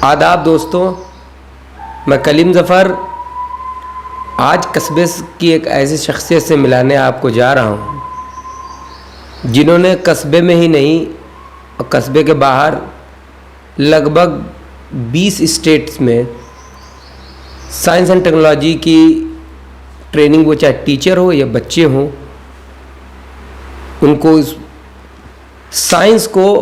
आदाब दोस्तों, मैं कलीम ज़फ़र आज कस्बे की एक ऐसी शख्सियत से मिलाने आपको जा रहा हूँ जिन्होंने कस्बे में ही नहीं और कस्बे के बाहर लगभग 20 स्टेट्स में साइंस एंड टेक्नोलॉजी की ट्रेनिंग, वो चाहे टीचर हो या बच्चे हों, उनको इस साइंस को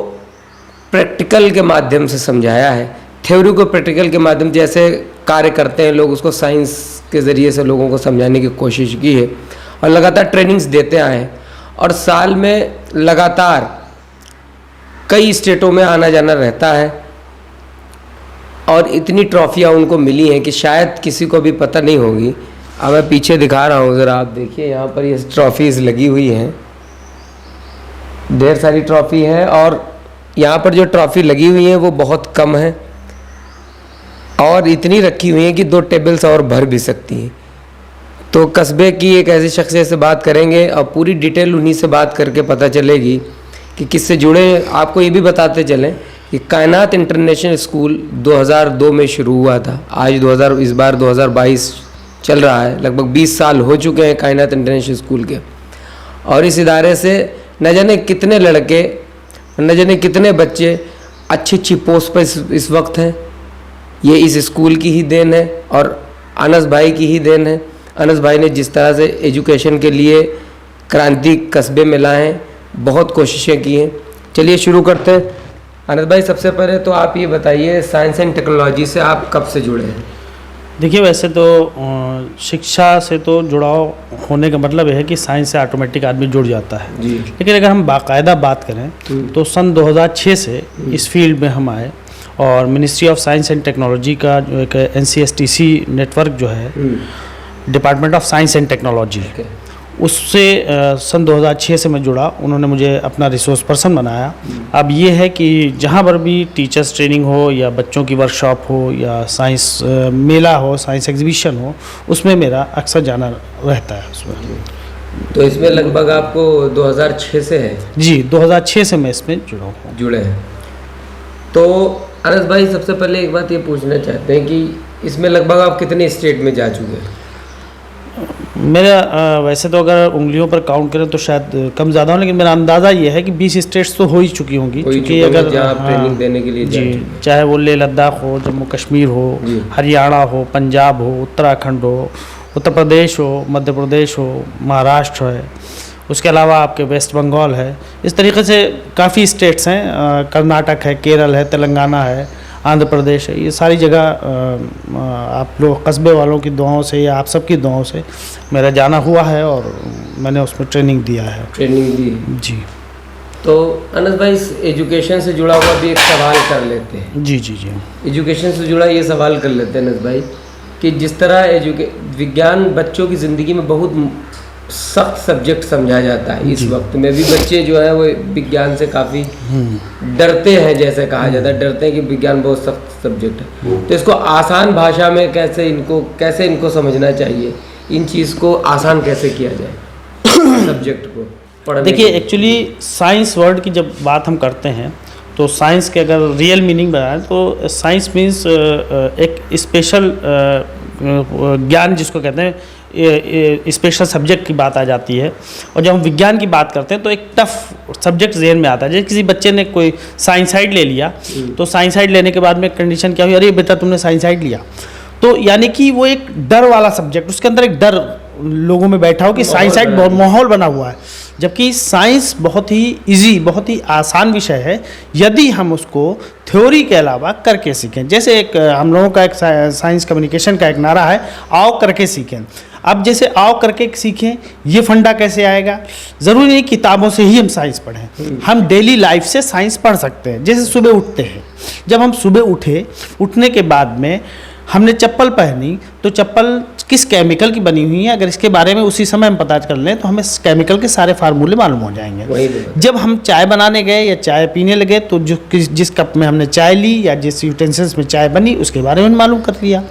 प्रैक्टिकल के माध्यम से समझाया है। थ्योरी को प्रैक्टिकल के माध्यम जैसे कार्य करते हैं लोग, उसको साइंस के ज़रिए से लोगों को समझाने की कोशिश की है और लगातार ट्रेनिंग्स देते आए हैं। और साल में लगातार कई स्टेटों में आना जाना रहता है और इतनी ट्रॉफियाँ उनको मिली हैं कि शायद किसी को भी पता नहीं होगी। अब मैं पीछे दिखा रहा हूँ, ज़रा आप देखिए, यहाँ पर ये ट्रॉफीज़ लगी हुई हैं, ढेर सारी ट्रॉफ़ी है। और यहाँ पर जो ट्रॉफ़ी लगी हुई हैं वो बहुत कम है और इतनी रखी हुई हैं कि 2 टेबल्स और भर भी सकती हैं। तो कस्बे की एक ऐसी शख्सियत से बात करेंगे और पूरी डिटेल उन्हीं से बात करके पता चलेगी कि किससे जुड़े। आपको ये भी बताते चलें कि कायनात इंटरनेशनल स्कूल 2002 में शुरू हुआ था। आज इस बार 2022 चल रहा है, लगभग 20 साल हो चुके हैं कायनात इंटरनेशनल स्कूल के। और इस इदारे से न जाने कितने लड़के, न जाने कितने बच्चे अच्छी पोस्ट पर इस वक्त हैं। ये इस स्कूल की ही देन है और अनस भाई की ही देन है। अनस भाई ने जिस तरह से एजुकेशन के लिए क्रांति कस्बे में लाए हैं, बहुत कोशिशें की हैं। चलिए शुरू करते हैं। अनस भाई, सबसे पहले तो आप ये बताइए, साइंस एंड टेक्नोलॉजी से आप कब से जुड़े हैं? देखिए, वैसे तो शिक्षा से तो जुड़ाव होने का मतलब है कि साइंस से ऑटोमेटिक आदमी जुड़ जाता है जी। लेकिन अगर हम बाकायदा बात करें तो सन 2006 से इस फील्ड में हम आए और ministry of science and technology का जो एक NCSTC नेटवर्क जो है, department of science and technology, उससे सन 2006 से मैं जुड़ा। उन्होंने मुझे अपना रिसोर्स पर्सन बनाया। अब ये है कि जहाँ पर भी टीचर्स ट्रेनिंग हो या बच्चों की वर्कशॉप हो या साइंस मेला हो, साइंस एग्जीबिशन हो, उसमें मेरा अक्सर जाना रहता है उसमें। तो इसमें लगभग आपको 2006 से है? जी, 2006 से मैं इसमें जुड़े हैं। तो अनस भाई, सबसे पहले एक बात ये पूछना चाहते हैं कि इसमें लगभग आप कितने स्टेट में जा चुके हैं? मेरा वैसे तो अगर उंगलियों पर काउंट करें तो शायद कम ज़्यादा हो, लेकिन मेरा अंदाज़ा ये है कि 20 स्टेट्स तो हो ही चुकी होंगी। क्योंकि अगर ट्रेनिंग देने के लिए जी, चाहे वो लेह लद्दाख हो, जम्मू कश्मीर हो, हरियाणा हो, पंजाब हो, उत्तराखंड हो, उत्तर प्रदेश हो, मध्य प्रदेश हो, महाराष्ट्र है, उसके अलावा आपके वेस्ट बंगाल है, इस तरीके से काफ़ी स्टेट्स हैं। कर्नाटक है, केरल है, तेलंगाना है, आंध्र प्रदेश है। ये सारी जगह आप लोग कस्बे वालों की दुआओं से या आप सबकी दुआओं से मेरा जाना हुआ है और मैंने उसमें ट्रेनिंग दिया है। ट्रेनिंग दी जी। तो अनस भाई, इस एजुकेशन से जुड़ा हुआ भी एक सवाल कर लेते हैं। जी जी जी। एजुकेशन से जुड़ा ये सवाल कर लेते हैं अनस भाई कि जिस तरह विज्ञान बच्चों की ज़िंदगी में बहुत सख्त सब्जेक्ट समझा जाता है, इस वक्त में भी बच्चे जो है वो विज्ञान से काफ़ी डरते हैं, जैसे कहा जाता है, डरते हैं कि विज्ञान बहुत सख्त सब्जेक्ट है। तो इसको आसान भाषा में कैसे इनको समझना चाहिए, इन चीज़ को आसान कैसे किया जाए सब्जेक्ट को पढ़ने? देखिए, एक्चुअली साइंस वर्ड की जब बात हम करते हैं तो साइंस के अगर रियल मीनिंग बनाएं तो साइंस मीन्स एक स्पेशल ज्ञान जिसको कहते हैं, स्पेशल सब्जेक्ट की बात आ जाती है। और जब हम विज्ञान की बात करते हैं तो एक टफ सब्जेक्ट ज़हन में आता है। जैसे किसी बच्चे ने कोई साइंस साइड ले लिया तो साइंस साइड लेने के बाद में कंडीशन क्या हुई, अरे बेटा तुमने साइंस साइड लिया, तो यानी कि वो एक डर वाला सब्जेक्ट, उसके अंदर एक डर लोगों में बैठा हो कि साइंस साइड बहुत माहौल बना हुआ है। जबकि साइंस बहुत ही इजी, बहुत ही आसान विषय है यदि हम उसको थ्योरी के अलावा करके सीखें। जैसे एक हम लोगों का एक साइंस कम्युनिकेशन का एक नारा है, आओ करके सीखें। अब जैसे आओ करके सीखें, ये फंडा कैसे आएगा? ज़रूरी नहीं किताबों से ही हम साइंस पढ़ें, हम डेली लाइफ से साइंस पढ़ सकते हैं। जैसे सुबह उठते हैं, जब हम सुबह उठने के बाद में हमने चप्पल पहनी तो चप्पल किस केमिकल की बनी हुई है, अगर इसके बारे में उसी समय हम पता कर लें तो हमें केमिकल के सारे फार्मूले मालूम हो जाएंगे। वही तो। जब हम चाय बनाने गए या चाय पीने लगे तो जिस कप में हमने चाय ली या जिस यूटेंसिल्स में चाय बनी उसके बारे में मालूम कर लिया।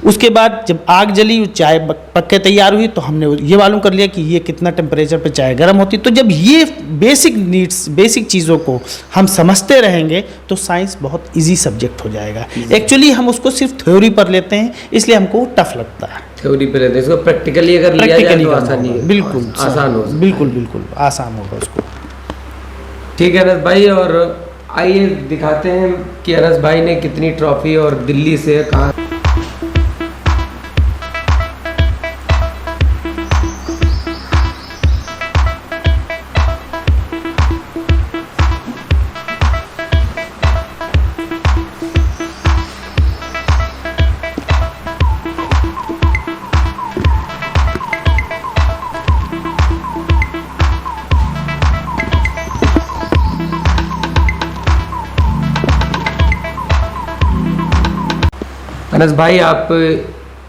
उसके बाद जब आग जली, चाय पक के तैयार हुई, तो हमने ये मालूम कर लिया कि ये कितना टेम्परेचर पे चाय गर्म होती। तो जब ये बेसिक नीड्स, बेसिक चीज़ों को हम समझते रहेंगे तो साइंस बहुत ईजी सब्जेक्ट हो जाएगा। एक्चुअली हम उसको सिर्फ थ्योरी पर लेते हैं, इसलिए हमको टफ लगता है। थ्योरी पे रहते हैं, इसको प्रैक्टिकली अगर लिया जाए तो आसानी है, बिल्कुल आसान हो, बिल्कुल आसान होगा उसको। ठीक है अनस भाई, और आइए दिखाते हैं कि अनस भाई ने कितनी ट्रॉफी और दिल्ली से कहाँ। अनस भाई, आप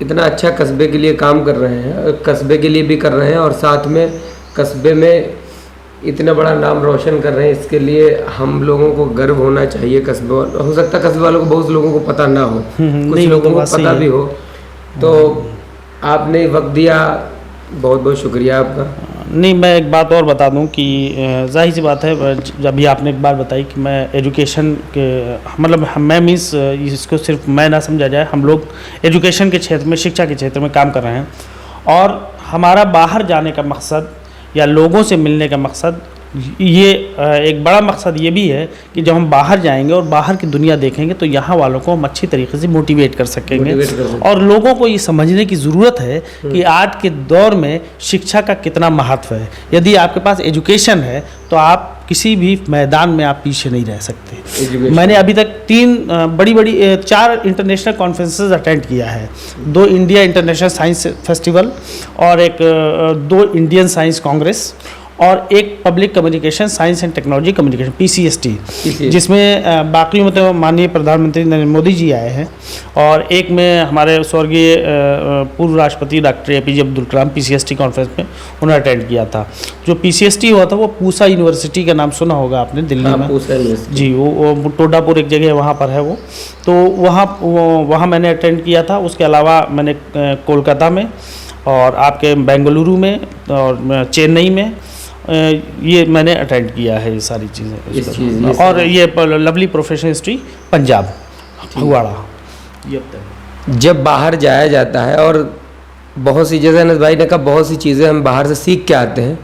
इतना अच्छा कस्बे के लिए काम कर रहे हैं, कस्बे के लिए भी कर रहे हैं और साथ में कस्बे में इतना बड़ा नाम रोशन कर रहे हैं, इसके लिए हम लोगों को गर्व होना चाहिए। कस्बे वालों, हो सकता है कस्बे वालों को, बहुत लोगों को पता ना हो, कुछ लोगों को पता भी हो, तो आपने वक्त दिया, बहुत बहुत शुक्रिया आपका। नहीं, मैं एक बात और बता दूं कि जाहिर सी बात है, अभी आपने एक बात बताई कि मैं एजुकेशन के, मतलब मैं मीन्स इसको सिर्फ मैं ना समझा जाए, हम लोग एजुकेशन के क्षेत्र में, शिक्षा के क्षेत्र में काम कर रहे हैं और हमारा बाहर जाने का मकसद या लोगों से मिलने का मकसद, ये एक बड़ा मकसद ये भी है कि जब हम बाहर जाएंगे और बाहर की दुनिया देखेंगे तो यहाँ वालों को हम अच्छी तरीके से मोटिवेट कर सकेंगे। और लोगों को ये समझने की ज़रूरत है कि आज के दौर में शिक्षा का कितना महत्व है। यदि आपके पास एजुकेशन है तो आप किसी भी मैदान में आप पीछे नहीं रह सकते। मैंने अभी तक 4 इंटरनेशनल कॉन्फ्रेंसेस अटेंड किया है, 2 इंडिया इंटरनेशनल साइंस फेस्टिवल और 2 इंडियन साइंस कांग्रेस और एक public communication science and technology communication PCST, जिसमें बाकी में तो माननीय प्रधानमंत्री नरेंद्र मोदी जी आए हैं और एक में हमारे स्वर्गीय पूर्व राष्ट्रपति doctor APJ Abdul Kalam PCST conference में उन्होंने अटेंड किया था। जो PCST हुआ था वो पूसा यूनिवर्सिटी का नाम सुना होगा आपने, दिल्ली में। जी, वो टोडापुर एक जगह वहाँ पर है वो, तो वहाँ मैंने अटेंड किया था। उसके अलावा मैंने कोलकाता में और आपके बेंगलुरु में और चेन्नई में ये मैंने अटेंड किया है, ये सारी चीज़ें। और ये lovely professional history Punjab Phagwara. जब बाहर जाया जाता है और बहुत सी, जैसे अनस भाई ने कहा, बहुत सी चीज़ें हम बाहर से सीख के आते हैं,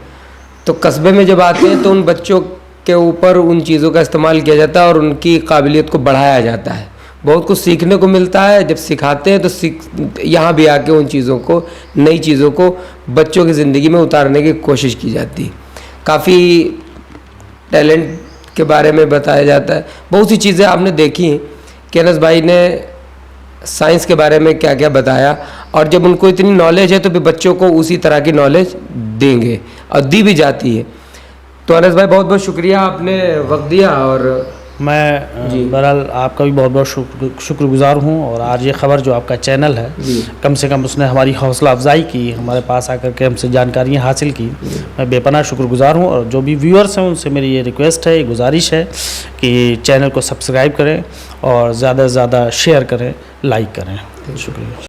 तो कस्बे में जब आते हैं तो उन बच्चों के ऊपर उन चीज़ों का इस्तेमाल किया जाता है और उनकी काबिलियत को बढ़ाया जाता है। बहुत कुछ सीखने को मिलता है। जब सिखाते हैं तो यहाँ भी आके उन चीज़ों को, नई चीज़ों को बच्चों की ज़िंदगी में उतारने की कोशिश की जाती है। काफ़ी टैलेंट के बारे में बताया जाता है। बहुत सी चीज़ें आपने देखी हैं कि अनस भाई ने साइंस के बारे में क्या क्या बताया, और जब उनको इतनी नॉलेज है तो फिर बच्चों को उसी तरह की नॉलेज देंगे और दी भी जाती है। तो अनस भाई, बहुत बहुत शुक्रिया, आपने वक्त दिया। और मैं बहरहाल आपका भी बहुत बहुत शुक्रगुजार हूँ। और आज ये ख़बर जो आपका चैनल है, कम से कम उसने हमारी हौसला अफजाई की, हमारे पास आकर के हमसे जानकारियाँ हासिल की, मैं बेपनाह शुक्रगुजार हूँ। और जो भी व्यूअर्स हैं उनसे मेरी ये रिक्वेस्ट है, ये गुजारिश है कि चैनल को सब्सक्राइब करें और ज़्यादा से ज़्यादा शेयर करें, लाइक करें। शुक्रिया।